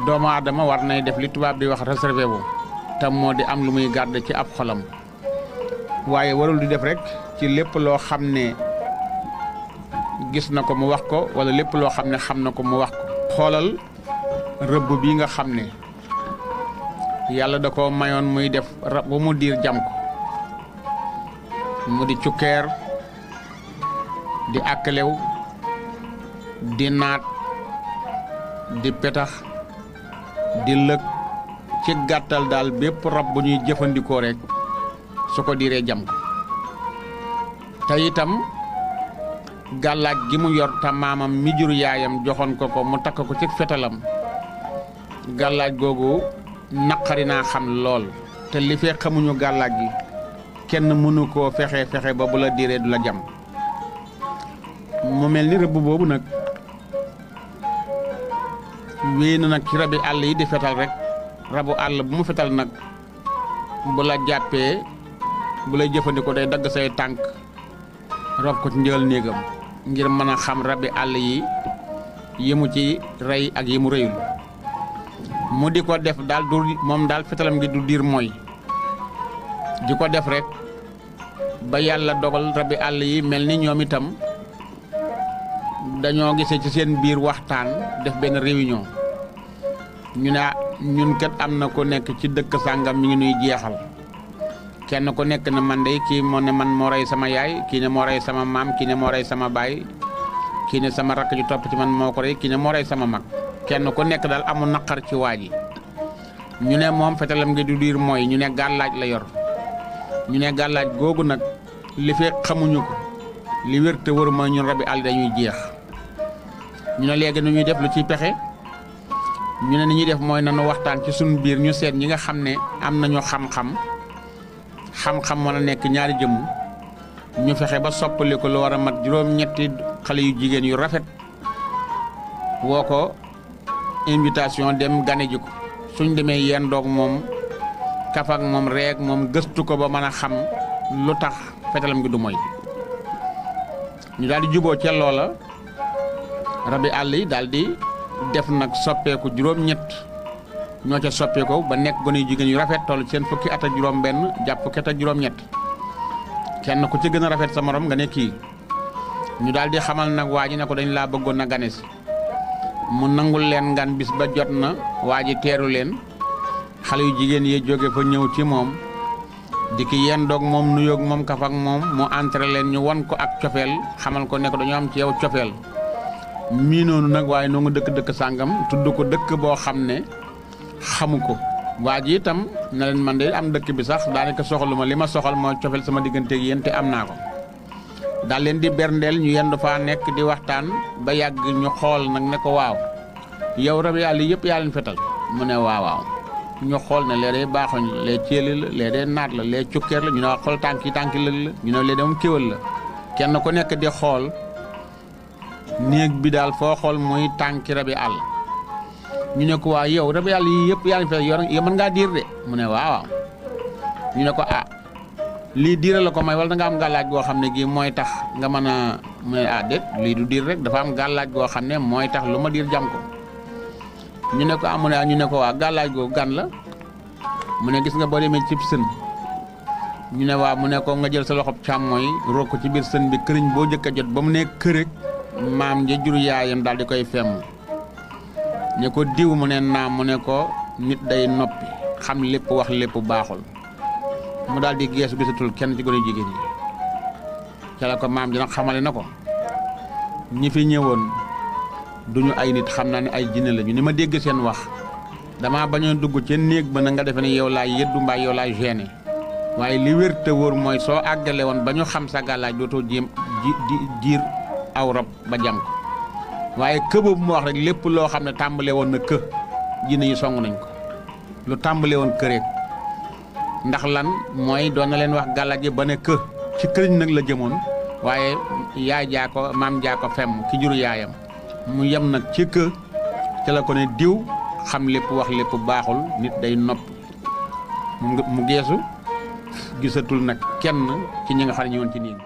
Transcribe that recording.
doomu aadama war nay def li tubaab di wax réservé wu te moo di am lu muy garder ci ab xolam waaye warul di def rek ci lépp loo xam ne gis na ko mu wax ko wala lépp loo xam ne xam na ko mu wax ko. xoolal rëbb bi nga xam ne yàlla da ko mayoon muy def rab bu mu diir jam ko mu di cukkeer di akkalew di naat di petax di lëg ci gàttal daal bépp rab bu ñuy jëfandikoo rek su ko diiree jam ko te itam gàllaaj gi mu yor te maamam mi jur yaayam joxoon ko ko mu takk ko ci fetalam gàllaaj googu naqari naa xam lool te li fee xamuñu gàllaaj gi kenn mënu koo fexe ba bu la diiree du la jam mu mel ni rëbb boobu nag wéy na nag ci rabi àll yi di fetal rek rabu àll bu mu fetal nag bu la jàppee bu lay jëfandikoo day dagg say tànk rob ko ci njël néegam ngir mën a xam rabi àll yi mu ci rey ak yi mu rëyul mu di ko def daal du moom daal fetalam gi du diir mooy di ko def rek ba yàlla dogal rabi àll yi mel ni ñoom itam dañoo gisee ci seen biir waxtaan def benn réunion ñu ne ñun kat am na ko nekk ci dëkk sàngam mi ngi nuy jeexal kenn ku nekk ne man de kii moo ne man moo rey sama yaay kii ne moo rey sama maam kii ne moo rey sama baay kii ne sama rakk ju topp ci man moo ko rey kii ne moo rey sama mag kenn ku nekk daal amul naqar ci waa ji ñu ne moom fetalam ngi du diir mooy ñu ne gàllaaj la yor ñu ne gàllaaj googu nag li fee xamuñu ko li wér te wër mooy ñun rabi àll dañuy jeex ñu ne léegi nu ñuy def lu ciy pexe ñu ne ni ñuy def mooy nanu waxtaan ci suñu biir ñu seet ñi nga xam ne am nañu xam-xam mën a nekk ñaari jëmm ñu fexe ba soppali ko lu war a mat juróom-ñetti xale yu jigéen yu rafet woo ko invitation dem gane ji ko suñ demee yenn doog moom kaf ak moom reeg moom gëstu ko ba mën a xam lu tax fetalam gi du mooy ñu daal di juboo ca loola rabi àll yi daal di def nag soppeeku juróom-ñett ñoo ca soppeeku ba nekk gone yu jigéen yu rafet toll seen fukki at ak juróom-benn jàpp fukki at ak juróom-ñett kenn ku ci gën a rafet sa morom nga ne kii ñu daal di xamal nag waa ji ne ko dañ laa bëggoon a gane si mu nangul leen ngan bis ba jot na waa ji teeru leen xale yu jigéen yi jóge fa ñëw ci moom di ki yenn doog moom nuyoog moom kaf ak moom mu entré leen ñu won ko ak cofeel xamal ko ne ko dañoo am ci yow cofeel mii noonu nag waaye noo nga dëkk sàngam tudd ko dëkk boo xam ne xamu ko waa ji itam na leen man de am dëkk bi sax daanaka soxaluma li ma soxal mooy cofeel sama digganteeg yéen te am naa ko daal leen di berndeel ñu yendu faa nekk di waxtaan ba yàgg ñu xool nag ne ko waaw yow rabi àll yëpp yaa leen fetal mu ne waaw ñu xool ne léeg-léeg baaxoñ lee ceeli la léeg-léeg naat la lee cukkeer la ñu ne wax xool tànki lëg la ñu ne léeg-léeg moom kéwal la kenn ku nekk di xool néeg bi daal foo xool muy tànki rabi àll ñu ne ko waaw yow rabi àll yi yëpp yaa leen fetal yow mën ngaa diir de mu ne waaw ñu ne ko lii diira la ko may wala da nga am gàllaaj goo xam ne gii mooy tax nga mën a mu ne déet lii du diir rek dafa am gàllaaj goo xam ne mooy tax lu ma diir jam ko ñu ne ko amu ne ñu ne ko waa gàllaaj goo gan la mu ne gis nga boo demee cib sën ñu ne waa mu ne ko nga jël sa loxob càmmooy roog ko ci biir sën bi këriñ boo jëkk a jot ba mu ne kërëg maam ja juru yaayam daal di koy femm ne ko diw mu ne naam mu ne ko nit day noppi xam lépp wax lépp baaxul mu daal di geesu gisatul kenn ci gone jigéen yi ca la ko maam ji nag xamale na ko ñi fi ñëwoon duñu ay nit xam naa ne ay jinne lañu ni ma dégg seen wax dama bañoon dugg ca néeg ba na nga defe ne yow laay yëddu mbaa yow laay gêné waaye li wér te wóor mooy soo àggale woon ba ñu xam sa gàllaaj dootoo jéem diir aw rab ba jam ko waaye kë boobu mu wax rek lépp loo xam ne tàmbale woon na kë jinne yi song nañ ko lu tàmbale woon kë rek ndax lan mooy doon na leen wax gàllaaj yi ba ne kë ci këriñ nag la jëmoon waaye yaay jaa ko maam jaa ko femm ki juru yaayam mu yem nag ci kë ca la ko ne diw xam lépp wax lépp baaxul nit day nopp mu geesu gisatul nag kenn ci ñi nga xam ne ñëwoon ci néeg